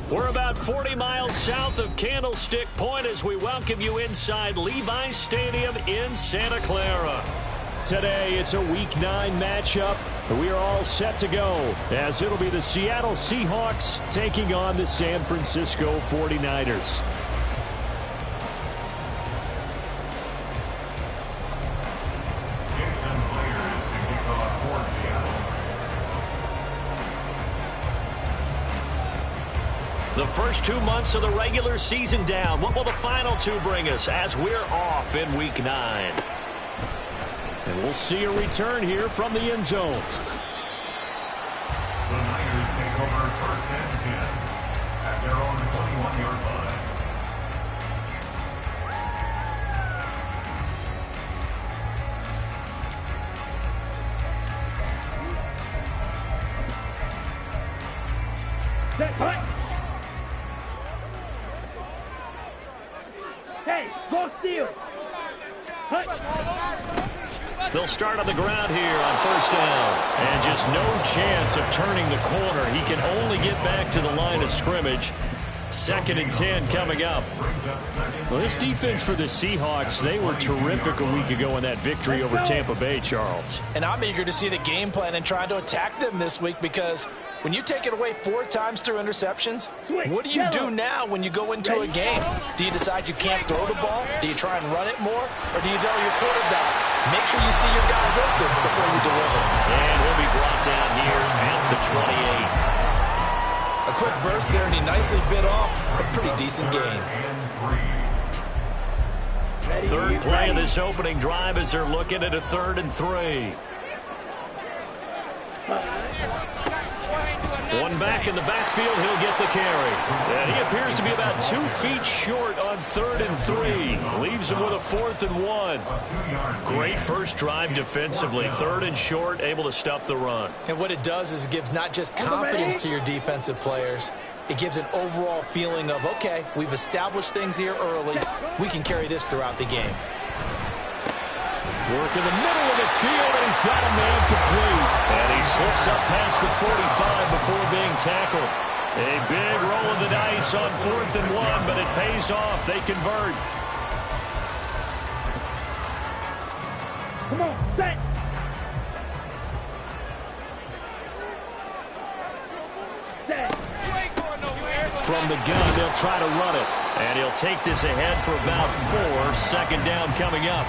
We're about 40 miles south of Candlestick Point as we welcome you inside Levi's Stadium in Santa Clara. Today, it's a Week 9 matchup. We are all set to go as it'll be the Seattle Seahawks taking on the San Francisco 49ers. The first 2 months of the regular season down. What will the final 2 bring us as we're off in Week 9? And we'll see a return here from the end zone. The Niners take over first and 10 at their own 21-yard line. Set, hut. Hey, go steal. Hut. They'll start on the ground here on first down. And just no chance of turning the corner. He can only get back to the line of scrimmage. 2nd and 10 coming up. Well, this defense for the Seahawks, they were terrific a week ago in that victory over Tampa Bay, Charles. And I'm eager to see the game plan and trying to attack them this week because when you take it away 4 times through interceptions, what do you do now when you go into a game? Do you decide you can't throw the ball? Do you try and run it more? Or do you tell your quarterback, make sure you see your guys open before you deliver? And he'll be brought down here at the 28. A quick burst there, and he nicely bit off a pretty decent game. Third play of this opening drive as they're looking at a 3rd and 3. One back in the backfield, he'll get the carry. And he appears to be about 2 feet short on 3rd and 3. Leaves him with a 4th and 1. Great first drive defensively. 3rd and short, able to stuff the run. And what it does is it gives not just confidence to your defensive players, it gives an overall feeling of, okay, we've established things here early. We can carry this throughout the game. Work in the middle of the field, and he's got a man complete. And he slips up past the 45 before being tackled. A big roll of the dice on 4th and 1, but it pays off. They convert. Come on, set. Set. From the gun, they'll try to run it. And he'll take this ahead for about 4. 2nd down coming up.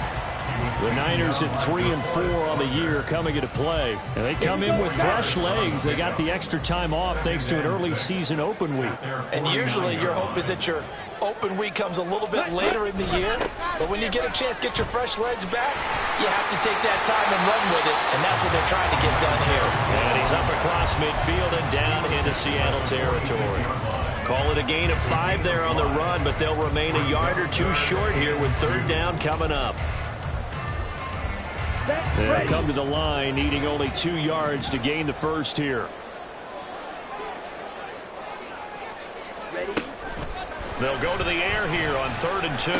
The Niners at 3 and 4 on the year coming into play. And they come in with fresh legs. They got the extra time off thanks to an early season open week. And usually your hope is that your open week comes a little bit later in the year. But when you get a chance to get your fresh legs back, you have to take that time and run with it. And that's what they're trying to get done here. And he's up across midfield and down into Seattle territory. Call it a gain of 5 there on the run, but they'll remain a yard or 2 short here with 3rd down coming up. They'll come to the line, needing only 2 yards to gain the first here. They'll go to the air here on 3rd and 2.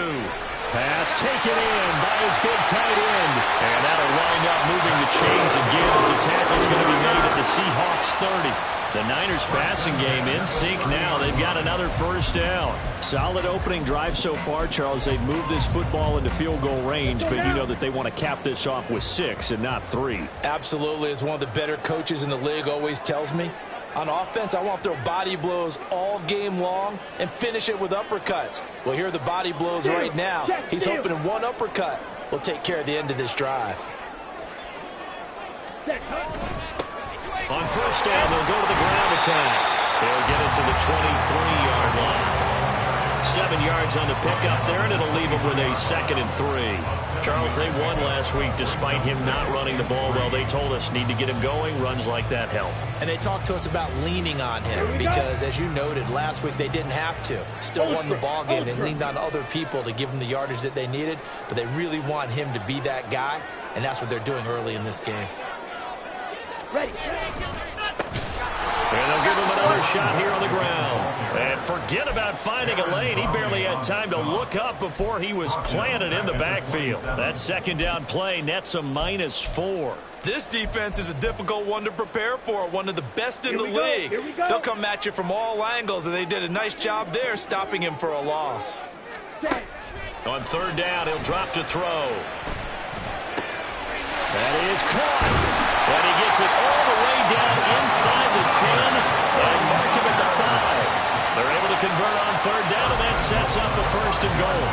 Pass taken in by his big tight end. And that'll wind up moving the chains again as a tackle's going to be made at the Seahawks 30. The Niners passing game in sync now. They've got another 1st down. Solid opening drive so far, Charles. They've moved this football into field goal range, but you know that they want to cap this off with 6 and not 3. Absolutely. As one of the better coaches in the league always tells me, on offense, I want to throw body blows all game long and finish it with uppercuts. Well, here are the body blows right now. He's hoping one uppercut will take care of the end of this drive. On 1st down, they'll go to the ground attack. They'll get it to the 23-yard line. 7 yards on the pickup there, and it'll leave them with a 2nd and 3. Charles, they won last week despite him not running the ball well. They told us need to get him going. Runs like that help. And they talked to us about leaning on him because, as you noted, last week they didn't have to. Still won the ball game. They leaned on other people to give them the yardage that they needed, but they really want him to be that guy, and that's what they're doing early in this game. Ready. And they'll give him another shot here on the ground. And forget about finding a lane. He barely had time to look up before he was planted in the backfield. That second down play nets a -4. This defense is a difficult one to prepare for, one of the best in the league. They'll come at you from all angles, and they did a nice job there stopping him for a loss. On third down, he'll drop to throw. That is caught. And he gets it all the way down inside the 10 and mark him at the 5. They're able to convert on third down, and that sets up the first and goal.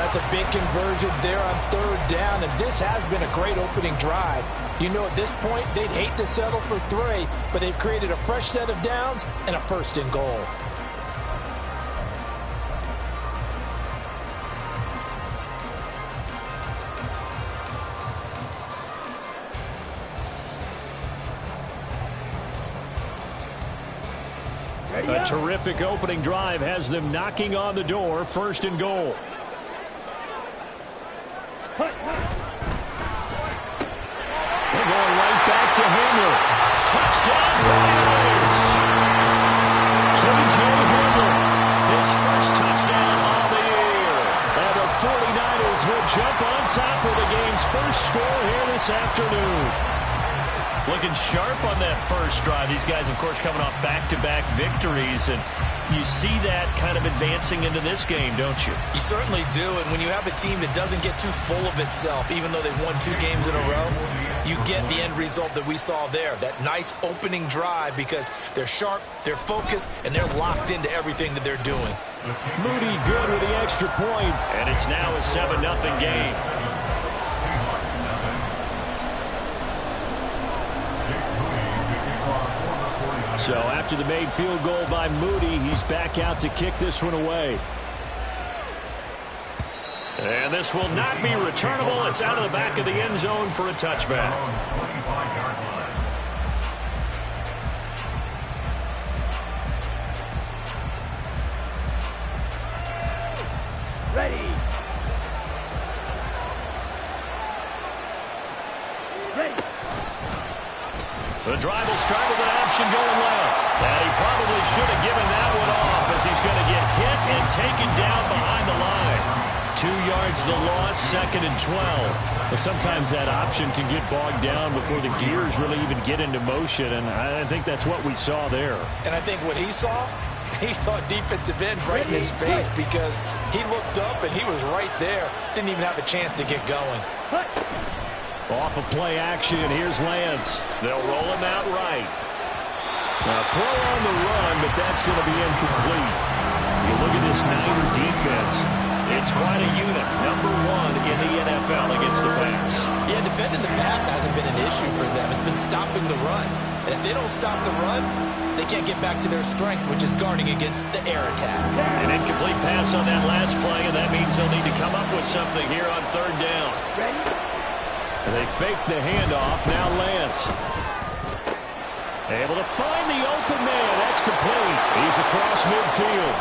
That's a big conversion there on third down, and this has been a great opening drive. You know, at this point, they'd hate to settle for 3, but they've created a fresh set of downs and a first and goal. A terrific opening drive has them knocking on the door, first and goal. They're going right back to Hamler. Touchdown, Flyers! K.J. Hamler, his first touchdown on the year. And the 49ers will jump on top of the game's first score here this afternoon. Looking sharp on that first drive. These guys, of course, coming off back-to-back victories, and you see that kind of advancing into this game, don't you? You certainly do, and when you have a team that doesn't get too full of itself, even though they've won 2 games in a row, you get the end result that we saw there, that nice opening drive, because they're sharp, they're focused, and they're locked into everything that they're doing. Moody good with the extra point, and it's now a 7-0 game. So after the made field goal by Moody, he's back out to kick this one away. And this will not be returnable. It's out of the back of the end zone for a touchback. Ready. Ready. The drive will start with an option going left. And he probably should have given that one off, as he's going to get hit and taken down behind the line. 2 yards the loss, 2nd and 12. But sometimes that option can get bogged down before the gears really even get into motion, and I think that's what we saw there. And I think what he saw defensive end right in his face, because he looked up and he was right there. Didn't even have a chance to get going. Off of play action, here's Lance. They'll roll him out right. Now throw on the run, but that's going to be incomplete. You look at this Niner defense. It's quite a unit. Number 1 in the NFL against the pass. Yeah, defending the pass hasn't been an issue for them. It's been stopping the run. And if they don't stop the run, they can't get back to their strength, which is guarding against the air attack. An incomplete pass on that last play, and that means they'll need to come up with something here on third down. And they fake the handoff. Now Lance. Able to find the open man. That's complete. He's across midfield.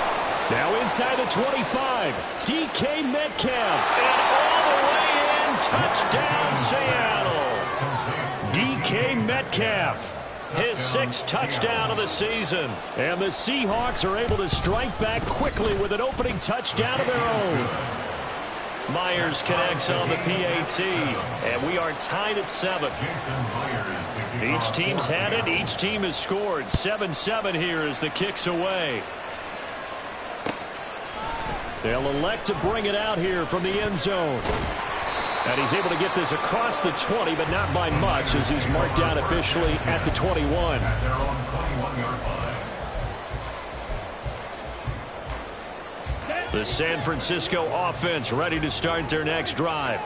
Now inside the 25. DK Metcalf. And all the way in. Touchdown, Seattle. DK Metcalf. His 6th touchdown of the season. And the Seahawks are able to strike back quickly with an opening touchdown of their own. Myers connects on the PAT, and we are tied at 7. Each team's had it. Each team has scored. 7-7 here as the kick's away. They'll elect to bring it out here from the end zone. And he's able to get this across the 20, but not by much, as he's marked down officially at the 21. The San Francisco offense ready to start their next drive.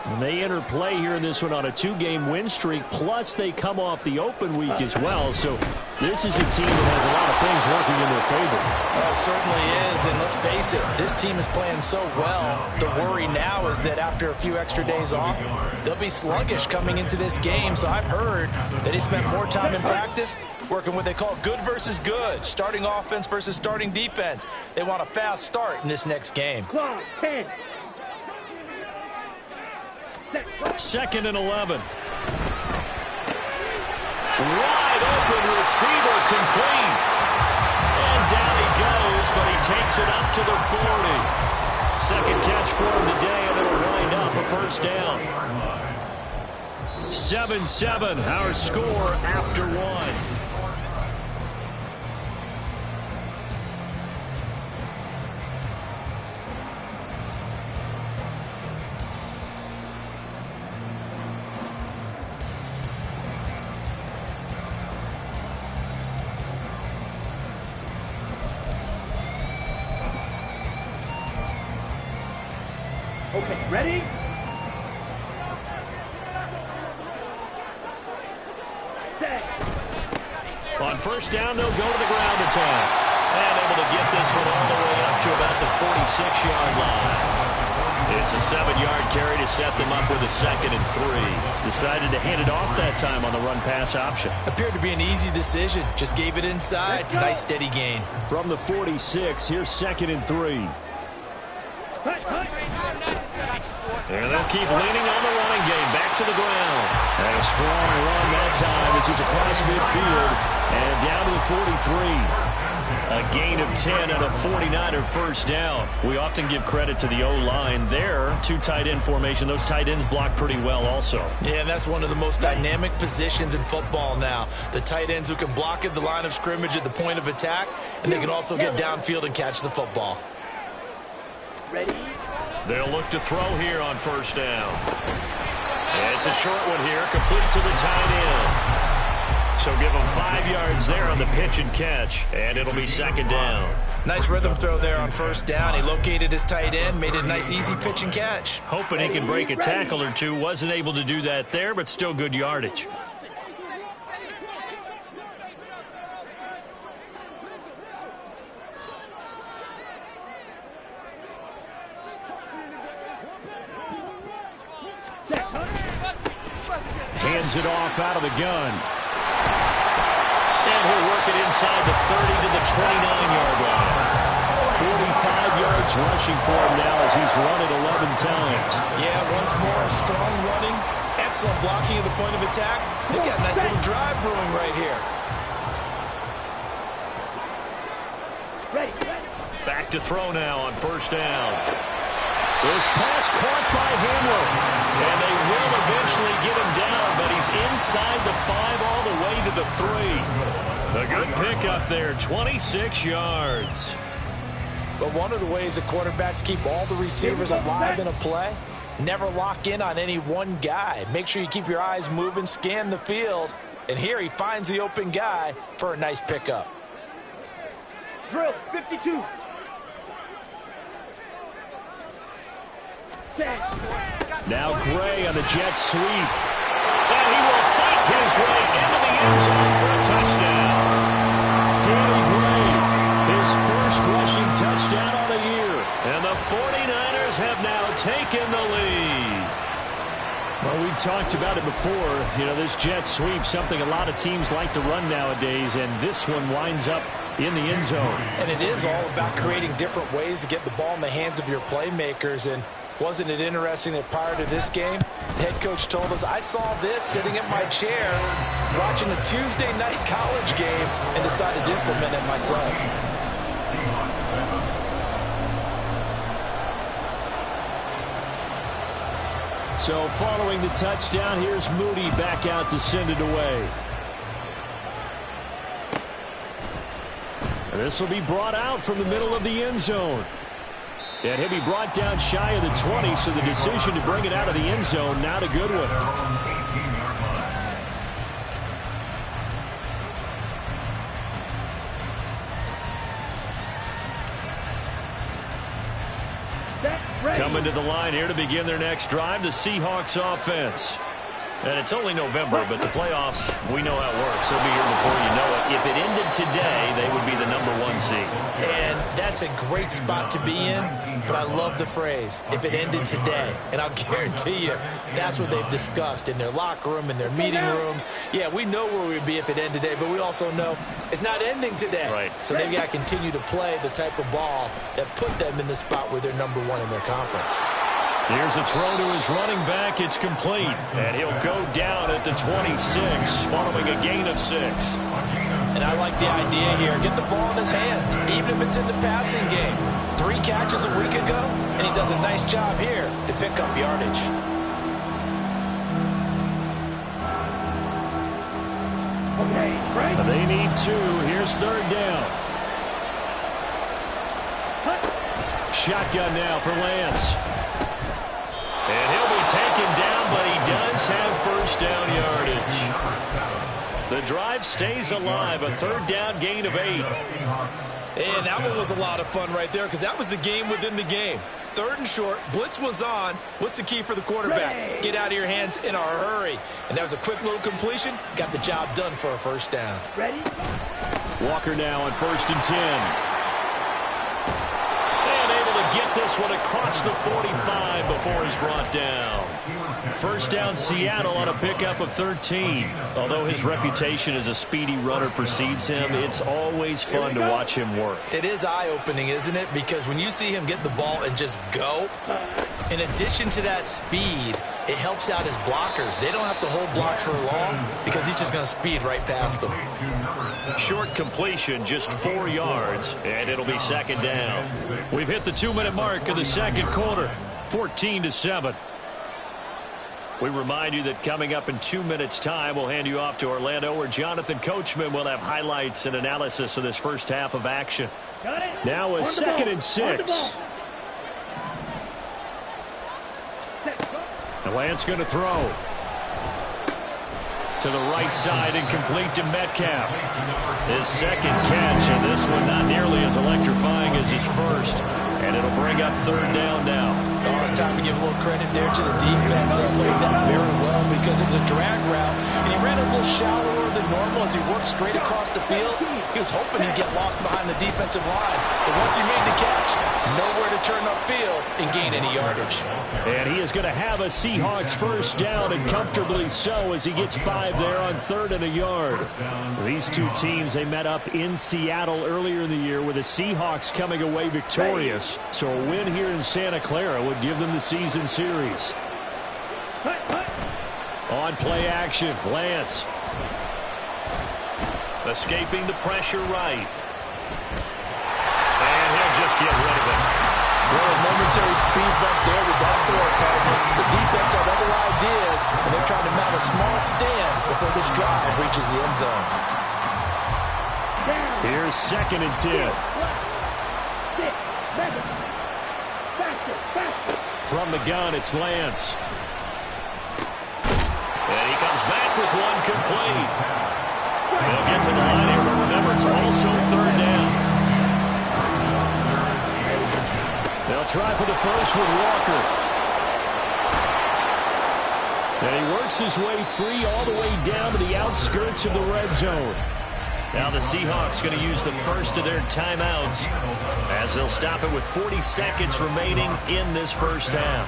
And they enter play here in this one on a 2-game win streak, plus they come off the open week as well. So this is a team that has a lot of things working in their favor. It certainly is, and let's face it, this team is playing so well. The worry now is that after a few extra days off, they'll be sluggish coming into this game. So I've heard that they spent more time in practice working what they call good versus good, starting offense versus starting defense. They want a fast start in this next game. 10. 2nd and 11. Wide open receiver complete. And down he but he takes it up to the 40. Second catch for him today, and it'll wind up a first down. 7-7, our score after one. Okay, ready? Set. On first down, they'll go to the ground attack. And able to get this one all the way up to about the 46-yard line. It's a 7-yard carry to set them up with a 2nd and 3. Decided to hand it off that time on the run-pass option. Appeared to be an easy decision. Just gave it inside. Nice steady gain. From the 46, here's 2nd and 3. And they'll keep leaning on the running game. Back to the ground. And a strong run that time as he's across midfield. And down to the 43. A gain of 10 and a 49er first down. We often give credit to the O-line there. 2 tight end formation. Those tight ends block pretty well also. Yeah, that's one of the most dynamic positions in football now. The tight ends who can block at the line of scrimmage at the point of attack, and they can also get downfield and catch the football. Ready? They'll look to throw here on first down. It's a short one here, complete to the tight end. So give them 5 yards there on the pitch and catch, and it'll be 2nd down. Nice rhythm throw there on first down. He located his tight end, made it a nice easy pitch and catch. Hoping he can break a tackle or two. Wasn't able to do that there, but still good yardage. Hands it off out of the gun. And he'll work it inside the 30 to the 29-yard line. 45 yards rushing for him now as he's run it 11 times. Yeah, once more, strong running, excellent blocking at the point of attack. They've got a nice little drive brewing right here. Back to throw now on first down. This pass caught by Hamler. And they will eventually get him down, but he's inside the 5 all the way to the 3. A good pickup there, 26 yards. But one of the ways the quarterbacks keep all the receivers alive in a play, never lock in on any one guy. Make sure you keep your eyes moving, scan the field. And here he finds the open guy for a nice pickup. Drill, 52. Now Gray on the jet sweep. And he will fight his way into the end zone for a touchdown. Danny Gray, his first rushing touchdown on the year. And the 49ers have now taken the lead. Well, we've talked about it before. You know, this jet sweep, something a lot of teams like to run nowadays, and this one winds up in the end zone. And it is all about creating different ways to get the ball in the hands of your playmakers. And wasn't it interesting that prior to this game, the head coach told us, I saw this sitting in my chair watching a Tuesday night college game and decided to implement it myself. So following the touchdown, here's Moody back out to send it away. And this will be brought out from the middle of the end zone. And he'll be brought down shy of the 20, so the decision to bring it out of the end zone, not a good one. Coming to the line here to begin their next drive, the Seahawks offense. And it's only November, but the playoffs, we know how it works. They'll be here before you know it. If it ended today, they would be the #1 seed. And that's a great spot to be in, but I love the phrase, if it ended today. And I'll guarantee you, that's what they've discussed in their locker room, in their meeting rooms. Yeah, we know where we'd be if it ended today, but we also know it's not ending today. Right. So they've got to continue to play the type of ball that put them in the spot where they're #1 in their conference. Here's a throw to his running back. It's complete. And he'll go down at the 26 following a gain of 6. And I like the idea here. Get the ball in his hands, even if it's in the passing game. 3 catches a week ago, and he does a nice job here to pick up yardage. Okay, right. They need 2. Here's 3rd down. Shotgun now for Lance. And he'll be taken down, but he does have first down yardage. The drive stays alive. A 3rd down gain of 8. And that one was a lot of fun right there because that was the game within the game. 3rd and short, blitz was on. What's the key for the quarterback? Get out of your hands in a hurry. And that was a quick little completion. Got the job done for a first down. Ready? Walker now on 1st and 10. Get this one across the 45 before he's brought down. First down Seattle on a pickup of 13. Although his reputation as a speedy runner precedes him, it's always fun to watch him work. It is eye-opening, isn't it? Because when you see him get the ball and just go, in addition to that speed, it helps out his blockers. They don't have to hold blocks for long because he's just going to speed right past them. Short completion, just 4 yards, and it'll be 2nd down. We've hit the 2-minute mark of the 2nd quarter, 14-7. We remind you that coming up in 2 minutes' time, we'll hand you off to Orlando, where Jonathan Coachman will have highlights and analysis of this first half of action. Now a 2nd and 6. And Lance going to throw. To the right side and complete to Metcalf. His 2nd catch, and this one not nearly as electrifying as his first. And it'll bring up 3rd down now. Oh, it's time to give a little credit there to the defense. They played that very well because it was a drag route, and he ran a little shallower than normal as he worked straight across the field. He was hoping he'd get lost behind the defensive line, but once he made the catch, nowhere to turn upfield and gain any yardage. And he is going to have a Seahawks first down, and comfortably so, as he gets 5 there on 3rd and a yard. These two teams, they met up in Seattle earlier in the year with the Seahawks coming away victorious. So a win here in Santa Clara would give them the season series. On play action, Lance. Escaping the pressure right. And he'll just get rid of it. Well, a momentary speed bump there with that throw, partner. The defense had other ideas, and they're trying to mount a small stand before this drive reaches the end zone. Here's 2nd and 10. From the gun, it's Lance. And he comes back with one complete. They'll get to the line here, but remember, it's also 3rd down. They'll try for the first with Walker. And he works his way free all the way down to the outskirts of the red zone. Now the Seahawks going to use the first of their timeouts as they'll stop it with 40 seconds remaining in this first half.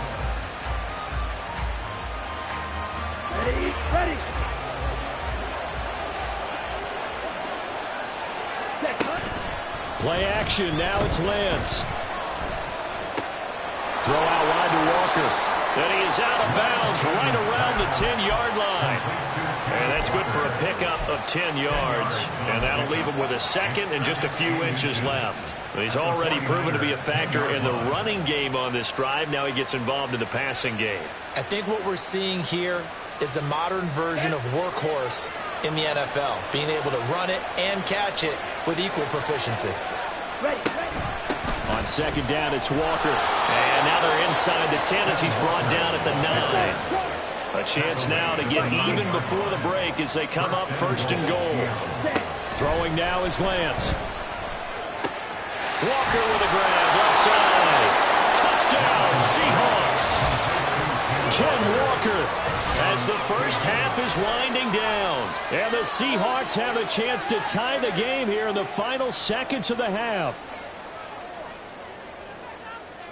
Ready. Play action. Now it's Lance. Throw out wide to Walker. And he is out of bounds right around the 10-yard line. And that's good for a pickup of 10 yards. And that'll leave him with a 2nd and just a few inches left. He's already proven to be a factor in the running game on this drive. Now he gets involved in the passing game. I think what we're seeing here is the modern version of workhorse in the NFL, being able to run it and catch it with equal proficiency. Ready. On 2nd down, it's Walker. And now they're inside the 10 as he's brought down at the 9. A chance now to get even before the break as they come up 1st and goal. Throwing now is Lance. Walker with a grab, left side. Touchdown, Seahawks. Ken Walker as the first half is winding down. And the Seahawks have a chance to tie the game here in the final seconds of the half.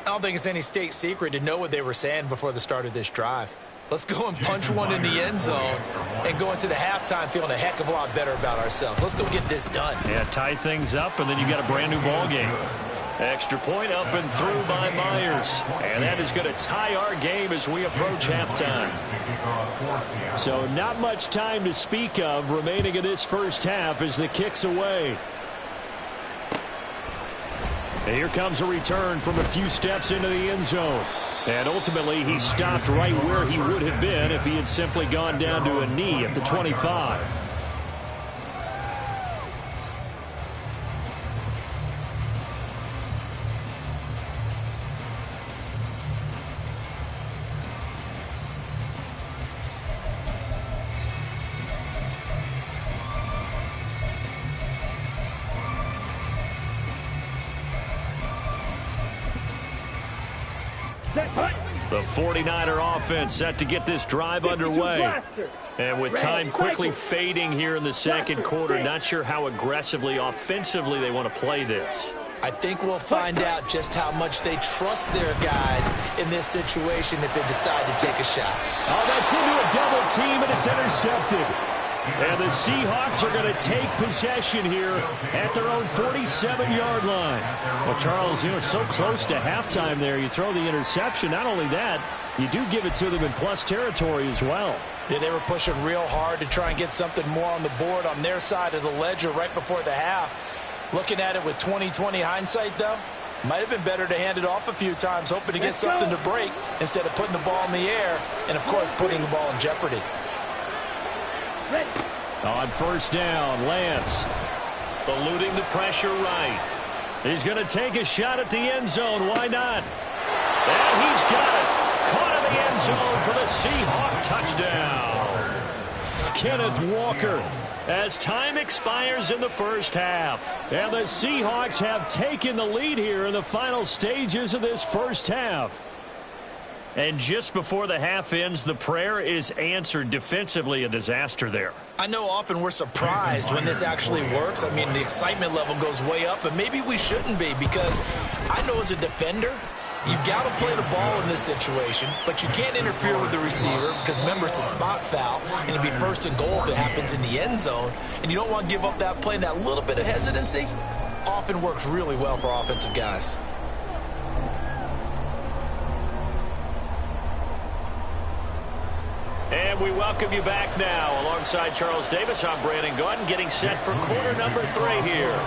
I don't think it's any state secret to know what they were saying before the start of this drive. Let's go and punch one in the end zone and go into the halftime feeling a heck of a lot better about ourselves. Let's go get this done. Yeah, tie things up, and then you got a brand new ball game. Extra point up and through by Myers. And that is going to tie our game as we approach halftime. So not much time to speak of remaining in this first half as the kick's away. And here comes a return from a few steps into the end zone. And ultimately, he stopped right where he would have been if he had simply gone down to a knee at the 25. The 49er offense set to get this drive underway. And with time quickly fading here in the second quarter, not sure how aggressively, offensively they want to play this. I think we'll find out just how much they trust their guys in this situation if they decide to take a shot. Oh, that's into a double team, and it's intercepted. And the Seahawks are going to take possession here at their own 47-yard line. Well, Charles, it's so close to halftime there. You throw the interception. Not only that, you do give it to them in plus territory as well. Yeah, they were pushing real hard to try and get something more on the board on their side of the ledger right before the half. Looking at it with 20/20 hindsight, though, might have been better to hand it off a few times, hoping to get something to break instead of putting the ball in the air and, of course, putting the ball in jeopardy. On first down, Lance. Eluding the pressure right. He's going to take a shot at the end zone. Why not? And he's got it. Caught in the end zone for the Seahawk touchdown. Kenneth Walker, as time expires in the first half. And the Seahawks have taken the lead here in the final stages of this first half. And just before the half ends, the prayer is answered. Defensively, a disaster there. I know often we're surprised when this actually works. I mean, the excitement level goes way up, but maybe we shouldn't be, because I know as a defender, you've got to play the ball in this situation, but you can't interfere with the receiver because, remember, it's a spot foul, and it'd be first and goal if it happens in the end zone, and you don't want to give up that play. And that little bit of hesitancy often works really well for offensive guys. And we welcome you back now. Alongside Charles Davis, I'm Brandon Gordon, getting set for quarter number 3 here.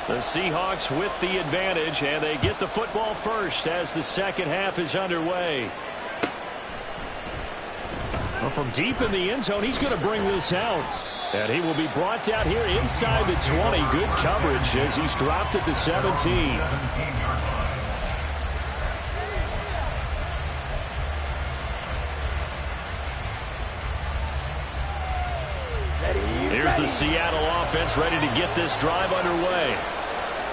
The Seahawks with the advantage, and they get the football first as the second half is underway. Well, from deep in the end zone, he's going to bring this out. And he will be brought down here inside the 20. Good coverage as he's dropped at the 17. Here's the Seattle offense ready to get this drive underway.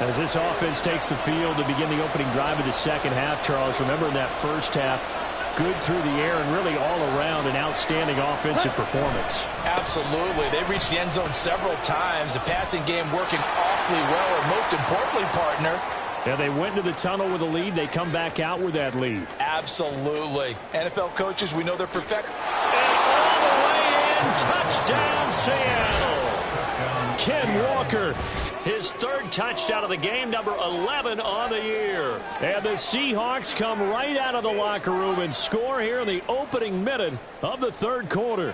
As this offense takes the field to begin the opening drive of the second half, Charles, remember in that first half, good through the air and really all around an outstanding offensive performance. Absolutely. They reached the end zone several times. The passing game working awfully well, and most importantly, partner, yeah, they went to the tunnel with a lead. They come back out with that lead. Absolutely. NFL coaches, we know they're perfect. And all the way in, touchdown Seattle. Ken Walker, his third touchdown of the game, number 11 on the year. And the Seahawks come right out of the locker room and score here in the opening minute of the third quarter.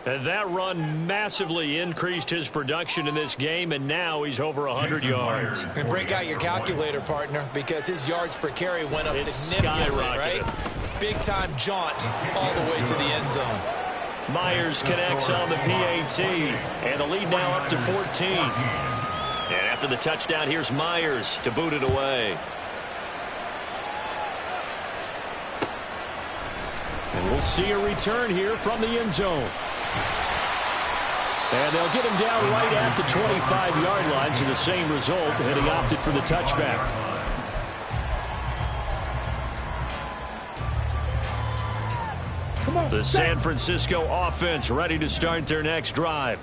And that run massively increased his production in this game, and now he's over 100 yards. And break out your calculator, partner, because his yards per carry went up significantly, right? Big-time jaunt all the way to the end zone. Myers connects on the PAT, and the lead now up to 14. And after the touchdown, here's Myers to boot it away. And we'll see a return here from the end zone. And they'll get him down right at the 25-yard line, so the same result, and he opted for the touchback. The San Francisco offense ready to start their next drive.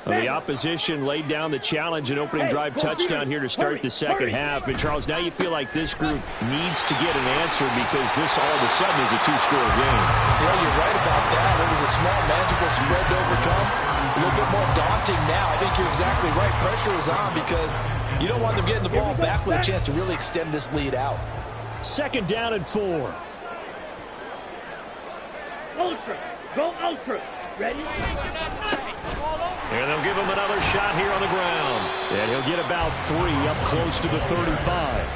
The opposition laid down the challenge and opening drive touchdown here to start the second half. And, Charles, now you feel like this group needs to get an answer because this all of a sudden is a two-score game. Yeah, you're right about that. It was a small, manageable spread to overcome. A little bit more daunting now. I think think you're exactly right. Pressure is on because you don't want them getting the ball back with a chance to really extend this lead out. 2nd down and 4. Ultra. Go ultra. Ready? And they'll give him another shot here on the ground. And he'll get about 3 up close to the 35.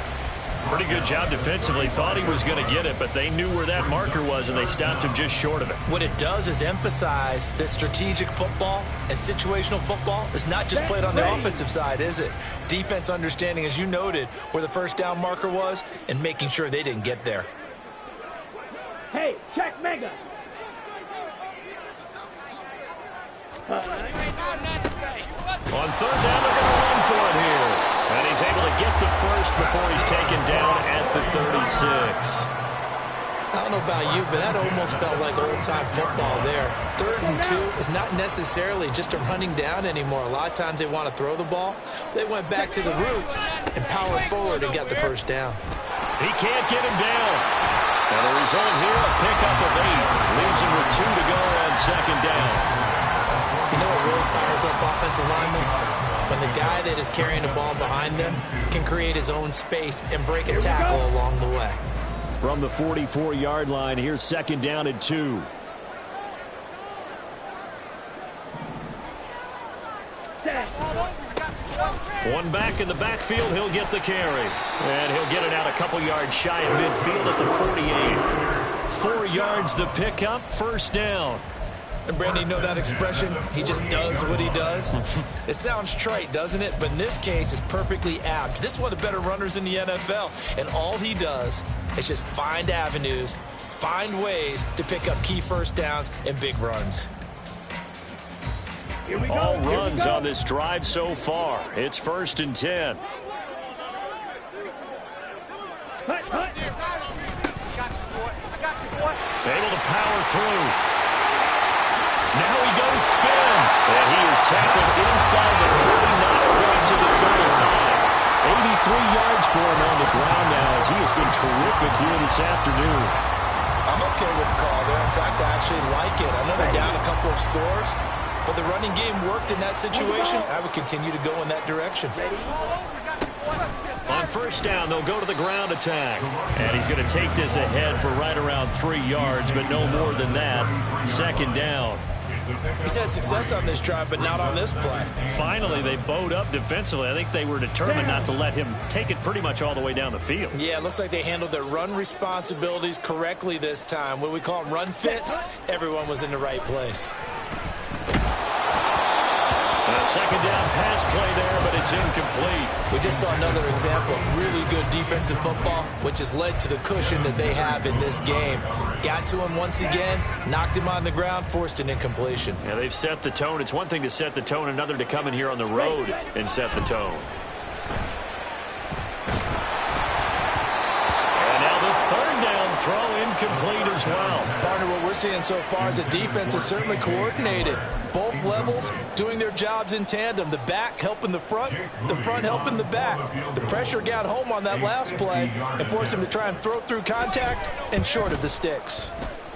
Pretty good job defensively. Thought he was going to get it, but they knew where that marker was, and they stopped him just short of it. What it does is emphasize that strategic football and situational football is not just played on the offensive side, is it? Defense understanding, as you noted, where the first down marker was and making sure they didn't get there. Hey, check mega. On 3rd down, they're going to run for it here. And he's able to get the first before he's taken down at the 36. I don't know about you, but that almost felt like old-time football there. 3rd and 2 is not necessarily just a running down anymore. A lot of times they want to throw the ball. They went back to the roots and powered forward and got the first down. He can't get him down. And the result here, a pickup of 8. Leaves him with 2 to go on 2nd down. You know what really fires up offensive linemen? When the guy that is carrying the ball behind them can create his own space and break a tackle along the way. From the 44-yard line, here's 2nd down and 2. One back in the backfield, he'll get the carry. And he'll get it out a couple yards shy of midfield at the 48. 4 yards the pickup, 1st down. And Brandon, you know that expression? He just does what he does. It sounds trite, doesn't it? But in this case, it's perfectly apt. This is one of the better runners in the NFL. And all he does is just find avenues, find ways to pick up key first downs and big runs. All runs on this drive so far. It's 1st and 10. Able to power through. Now he goes spin. And he is tackled inside the 40, not quite to the 35. 83 yards for him on the ground now as he has been terrific here this afternoon. I'm okay with the call there. In fact, I actually like it. I know they're down a couple of scores, but the running game worked in that situation. I would continue to go in that direction. On 1st down, they'll go to the ground attack. And he's going to take this ahead for right around 3 yards, but no more than that. 2nd down. He's had success on this drive, but not on this play. Finally, they bowed up defensively. I think they were determined not to let him take it pretty much all the way down the field. Yeah, it looks like they handled their run responsibilities correctly this time. What we call them run fits, everyone was in the right place. A 2nd down pass play there, but it's incomplete. We just saw another example of really good defensive football, which has led to the cushion that they have in this game. Got to him once again, knocked him on the ground, forced an incompletion. Yeah, they've set the tone. It's one thing to set the tone, another to come in here on the road and set the tone. And now the 3rd down throw incomplete as well. Partner, what we're seeing so far is the defense is certainly coordinated. Both levels doing their jobs in tandem. The back helping the front helping the back. The pressure got home on that last play and forced him to try and throw through contact and short of the sticks.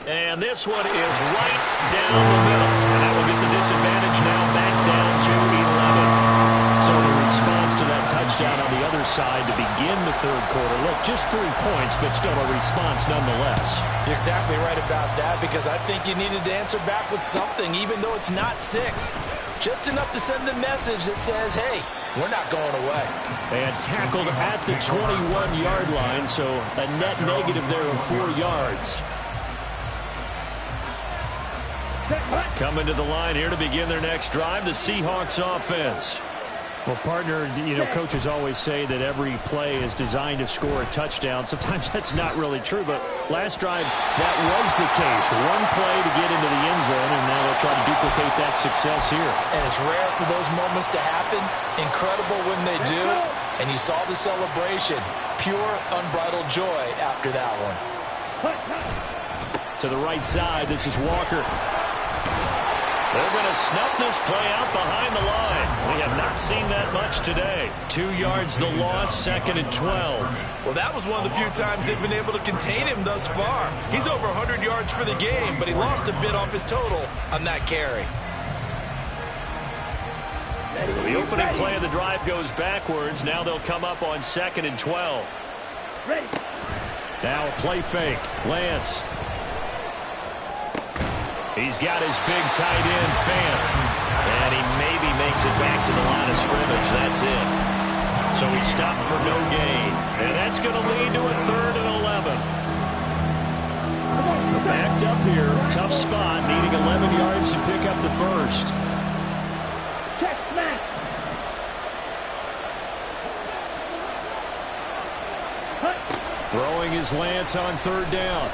And this one is right down the middle. And that will get the disadvantage now back down to 11. So the response to that touchdown on the other side to begin the 3rd quarter. Look, just 3 points, but still a response nonetheless. You're exactly right about that, because I think you needed to answer back with something, even though it's not 6. Just enough to send the message that says, hey, we're not going away. And tackled at the 21-yard line, so a net negative there of 4 yards. Coming to the line here to begin their next drive, the Seahawks offense. Well, partner, you know, coaches always say that every play is designed to score a touchdown. Sometimes that's not really true, but last drive, that was the case. One play to get into the end zone, and now they'll try to duplicate that success here. And it's rare for those moments to happen. Incredible when they do. And you saw the celebration. Pure, unbridled joy after that one. To the right side, this is Walker. They're going to snuff this play out behind the line. We have not seen that much today. 2 yards the loss, 2nd and 12. Well, that was one of the few times they've been able to contain him thus far. He's over 100 yards for the game, but he lost a bit off his total on that carry. So the opening play of the drive goes backwards. Now they'll come up on 2nd and 12. Ready. Now a play fake. Lance. He's got his big tight end, Fant. And he maybe makes it back to the line of scrimmage. That's it. So he stopped for no gain. And that's going to lead to a 3rd and 11. Backed up here. Tough spot. Needing 11 yards to pick up the first. Check smash. Throwing his Lance on 3rd down.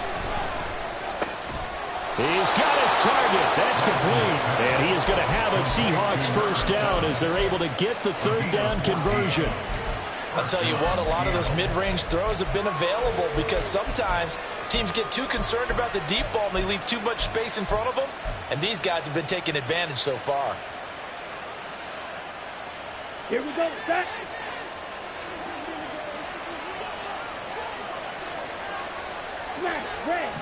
He's got his target. That's complete. And he is going to have a Seahawks first down as they're able to get the 3rd down conversion. I'll tell you what, a lot of those mid-range throws have been available because sometimes teams get too concerned about the deep ball and they leave too much space in front of them. And these guys have been taking advantage so far. Here we go, set. Smash, red.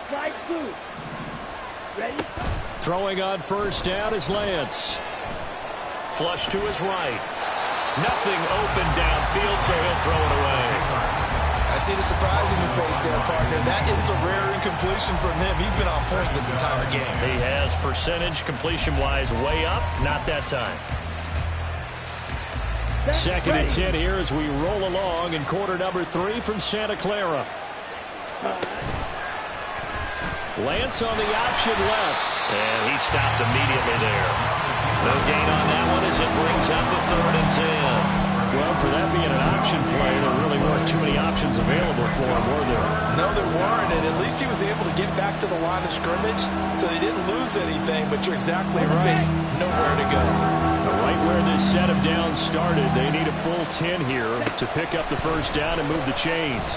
Slide through. Ready? Throwing on 1st down is Lance. Flush to his right. Nothing open downfield, so he'll throw it away. I see the surprise in your face there, partner. That is a rare incompletion from him. He's been on point this entire game. He has percentage completion-wise way up. Not that time. 2nd and 10 here as we roll along in quarter number 3 from Santa Clara. Lance on the option left. And he stopped immediately there. No gain on that one as it brings up the 3rd and 10. Well, for that being an option play, there really weren't too many options available for him, were there? No, there weren't, and at least he was able to get back to the line of scrimmage, so they didn't lose anything, but you're exactly right. Nowhere to go. Right where this set of downs started, they need a full 10 here to pick up the first down and move the chains.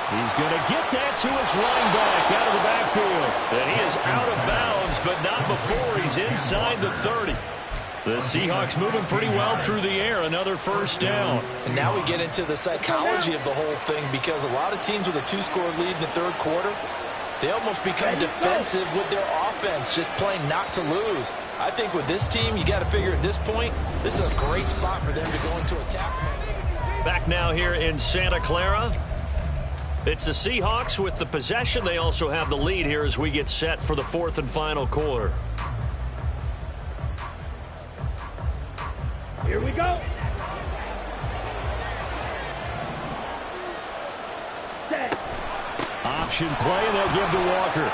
He's going to get that to his running back out of the backfield. And he is out of bounds, but not before he's inside the 30. The Seahawks moving pretty well through the air. Another first down. And now we get into the psychology of the whole thing because a lot of teams with a 2-score lead in the 3rd quarter, they almost become defensive with their offense, just playing not to lose. I think with this team, you got to figure at this point, this is a great spot for them to go into attack. Back now here in Santa Clara. It's the Seahawks with the possession. They also have the lead here as we get set for the 4th and final quarter. Here we go. Set. Option play, and they'll give to Walker.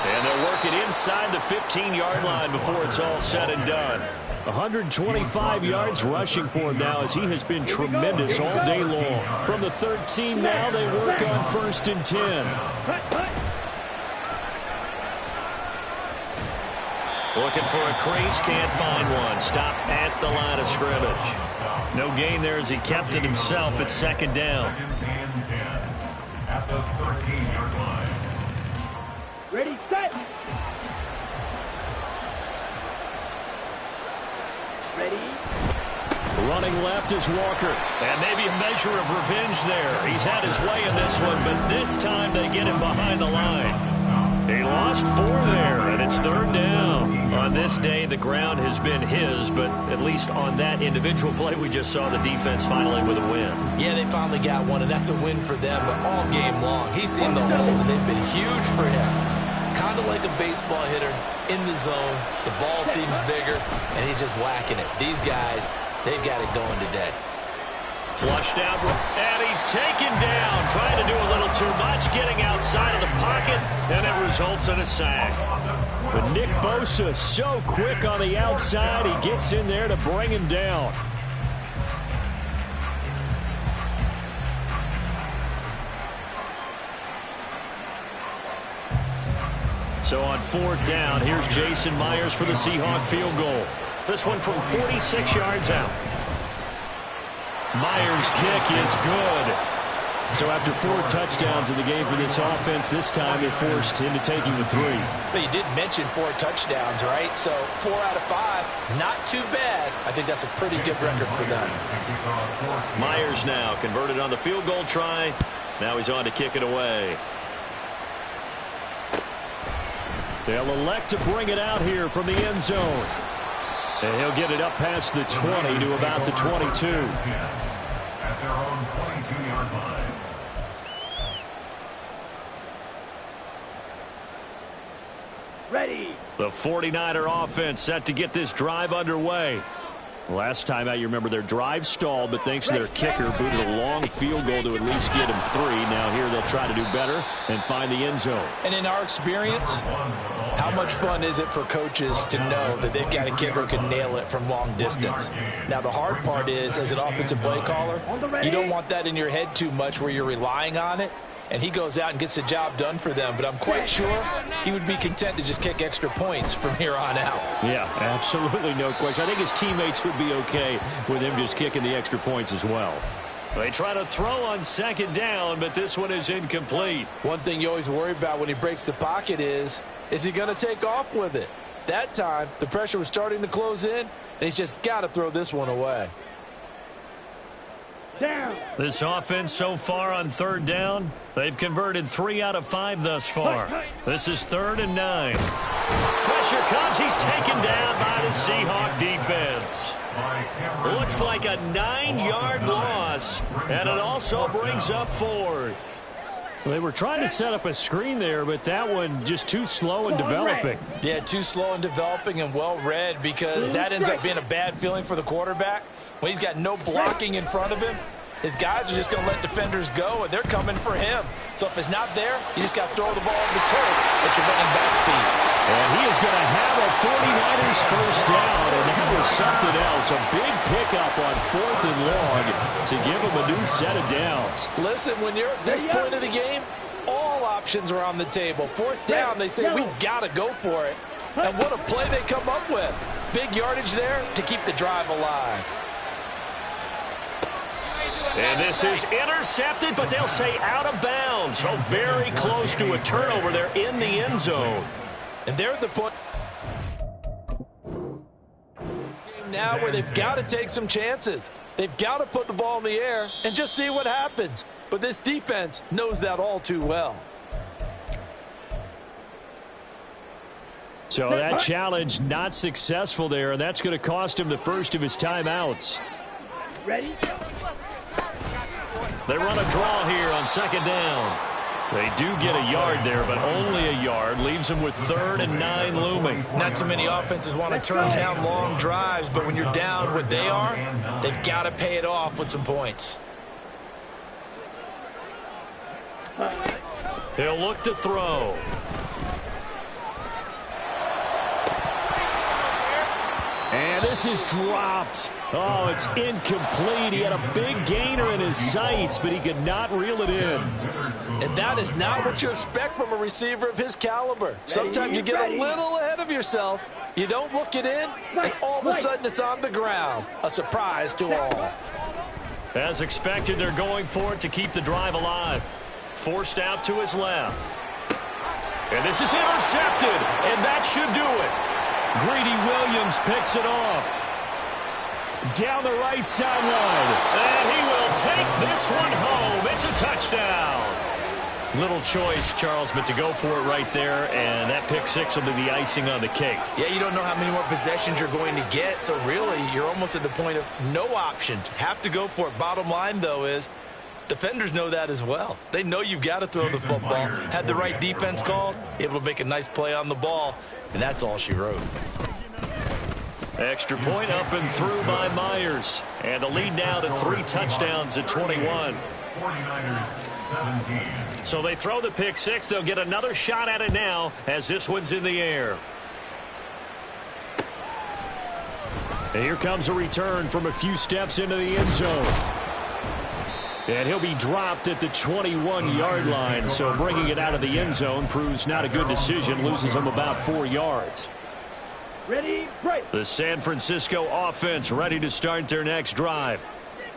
And they'll work it inside the 15-yard line before it's all said and done. 125 yards rushing for him now as he has been tremendous all day long. From the 13 now, they work on 1st and 10. Looking for a crease, can't find one. Stopped at the line of scrimmage. No gain there as he kept it himself at 2nd down. 2nd and 10 at the 13-yard line. Ready, set. Ready. Running left is Walker. And maybe a measure of revenge there. He's had his way in this one, but this time they get him behind the line. He lost 4 there, and it's 3rd down. On this day, the ground has been his, but at least on that individual play, we just saw the defense finally with a win. Yeah, they finally got one, and that's a win for them, but all game long, he's seen the holes, and they've been huge for him. Kind of like a baseball hitter in the zone. The ball seems bigger, and he's just whacking it. These guys, they've got it going today. Flushed out, and he's taken down. Trying to do a little too much, getting outside of the pocket, and it results in a sack. But Nick Bosa so quick on the outside, he gets in there to bring him down. So on 4th down, here's Jason Myers for the Seahawk field goal. This one from 46 yards out. Myers' kick is good. So after 4 touchdowns in the game for this offense, this time they're forced into taking the 3. But you did mention 4 touchdowns, right? So 4 out of 5, not too bad. I think that's a pretty good record for them. Myers now converted on the field goal try. Now he's on to kick it away. They'll elect to bring it out here from the end zone. And he'll get it up past the 20 to about the 22. At their own 22-yard line. Ready. The 49er offense set to get this drive underway. Last time out, you remember their drive stalled, but thanks to their kicker, booted a long field goal to at least get them 3. Now here they'll try to do better and find the end zone. And in our experience, how much fun is it for coaches to know that they've got a kicker who can nail it from long distance? Now, the hard part is, as an offensive play caller, you don't want that in your head too much where you're relying on it. And he goes out and gets the job done for them. But I'm quite sure he would be content to just kick extra points from here on out. Yeah, absolutely no question. I think his teammates would be okay with him just kicking the extra points as well. They try to throw on second down, but this one is incomplete. One thing you always worry about when he breaks the pocket is he going to take off with it? That time, the pressure was starting to close in, and he's just got to throw this one away. Down. This offense so far on third down, they've converted 3 out of 5 thus far. This is 3rd and 9. Pressure comes. He's taken down by the Seahawk defense. Looks like a 9-yard loss, and it also brings up 4th. They were trying to set up a screen there, but that one just too slow in developing. Yeah, too slow in developing and well read, because that ends up being a bad feeling for the quarterback. When he's got no blocking in front of him, his guys are just going to let defenders go, and they're coming for him. So if it's not there, you just got to throw the ball on the turf at your running back speed. And he is going to have a 49ers first down, and that was something else. A big pickup on 4th and long to give him a new set of downs. Listen, when you're at this point of the game, all options are on the table. 4th down, they say, we've got to go for it. And what a play they come up with. Big yardage there to keep the drive alive. And this is intercepted, but they'll say out of bounds. So very close to a turnover there in the end zone. And they're at the point now where they've got to take some chances. They've got to put the ball in the air and just see what happens. But this defense knows that all too well. So that challenge not successful there, and that's going to cost him the first of his timeouts. Ready? They run a draw here on second down. They do get a yard there, but only a yard. Leaves them with 3rd and 9 looming. Not too many offenses want to turn down long drives, but when you're down what they are, they've got to pay it off with some points. He'll look to throw. And this is dropped. Oh, it's incomplete. He had a big gainer in his sights, but he could not reel it in. And that is not what you expect from a receiver of his caliber. Sometimes you get a little ahead of yourself. You don't look it in, and all of a sudden it's on the ground. A surprise to all. As expected, they're going for it to keep the drive alive. Forced out to his left. And this is intercepted, and that should do it. Greedy Williams picks it off. Down the right sideline. And he will take this one home. It's a touchdown. Little choice, Charles, but to go for it right there, and that pick six will be the icing on the cake. Yeah, you don't know how many more possessions you're going to get, so really you're almost at the point of no options. Have to go for it. Bottom line, though, is defenders know that as well. They know you've got to throw the football. Had the right defense called, able to make a nice play on the ball, and that's all she wrote. Extra point up and through by Myers. And the lead now to 3 touchdowns at 21. 49ers 17. So they throw the pick six. They'll get another shot at it now as this one's in the air. And here comes a return from a few steps into the end zone. And he'll be dropped at the 21-yard line. So bringing it out of the end zone proves not a good decision. Loses him about 4 yards. Ready, break. The San Francisco offense ready to start their next drive.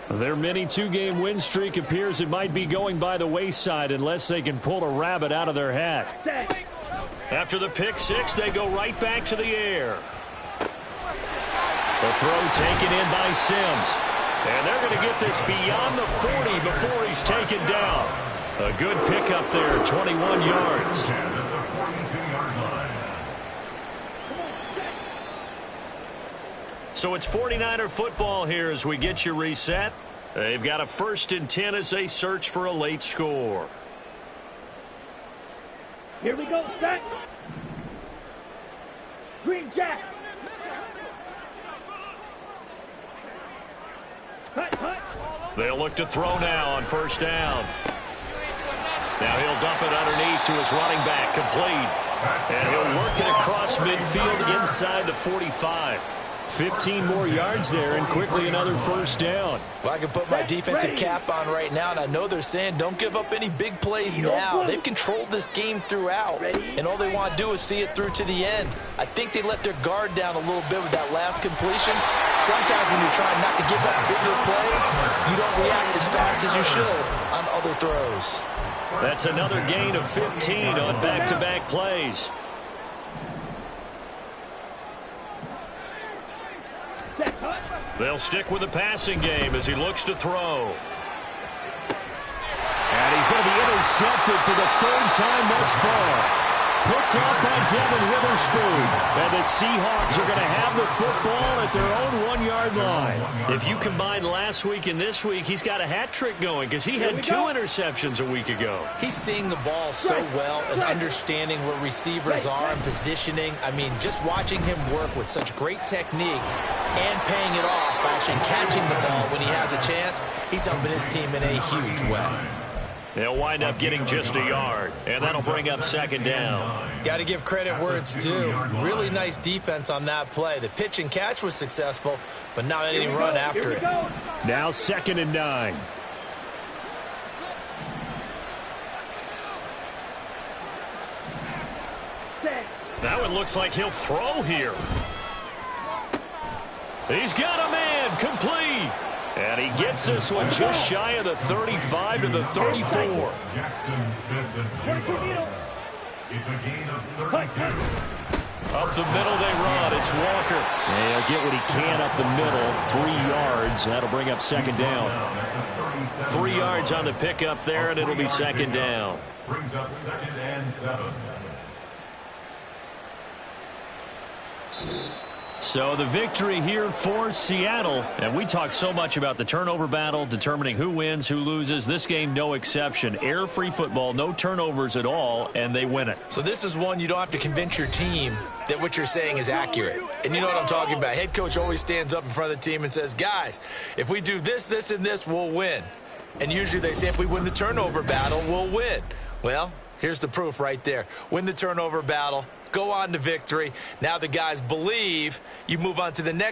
Their mini 2-game win streak appears it might be going by the wayside unless they can pull a rabbit out of their hat. Set. After the pick six, they go right back to the air. The throw taken in by Sims. And they're going to get this beyond the 40 before he's taken down. A good pickup there, 21 yards. So it's 49er football here as we get you reset. They've got a 1st and 10 as they search for a late score. Here we go, set. Green jack. Cut. They'll look to throw now on 1st down. Now he'll dump it underneath to his running back, complete. And he'll work it across midfield inside the 45. 15 more yards there and quickly another 1st down. Well, I can put my defensive cap on right now, and I know they're saying don't give up any big plays now. They've controlled this game throughout, and all they want to do is see it through to the end. I think they let their guard down a little bit with that last completion. Sometimes when you're trying not to give up bigger plays, you don't react as fast as you should on other throws. That's another gain of 15 on back-to-back plays. They'll stick with the passing game as he looks to throw. And he's going to be intercepted for the 3rd time thus far. Picked off by Devin Witherspoon. And the Seahawks are going to have the football at their own 1-yard line. If you combine last week and this week, he's got a hat trick going because he had 2 interceptions a week ago. He's seeing the ball so well and understanding where receivers are and positioning. I mean, just watching him work with such great technique and paying it off by actually catching the ball when he has a chance, he's helping his team in a huge way. They'll wind up getting just a yard, and that'll bring up 2nd down. Got to give credit where it's due. Really nice defense on that play. The pitch and catch was successful, but not any run after it. Now 2nd and 9. Now it looks like he'll throw here. He's got a man, complete. And he gets this one just shy of the 35 to the 34. Jackson's 5th and 2. It's a gain of 32. Up the middle they run. It's Walker. And he'll get what he can up the middle. 3 yards. That'll bring up 2nd down. 3 yards on the pickup there, and it'll be 2nd down. Brings up 2nd and 7. So the victory here for Seattle. And we talk so much about the turnover battle, determining who wins, who loses. This game, no exception. Air-free football, no turnovers at all, and they win it. So this is one you don't have to convince your team that what you're saying is accurate. And you know what I'm talking about. Head coach always stands up in front of the team and says, guys, if we do this, this, and this, we'll win. And usually they say if we win the turnover battle, we'll win. Well, here's the proof right there. Win the turnover battle. Go on to victory. Now the guys believe. You move on to the next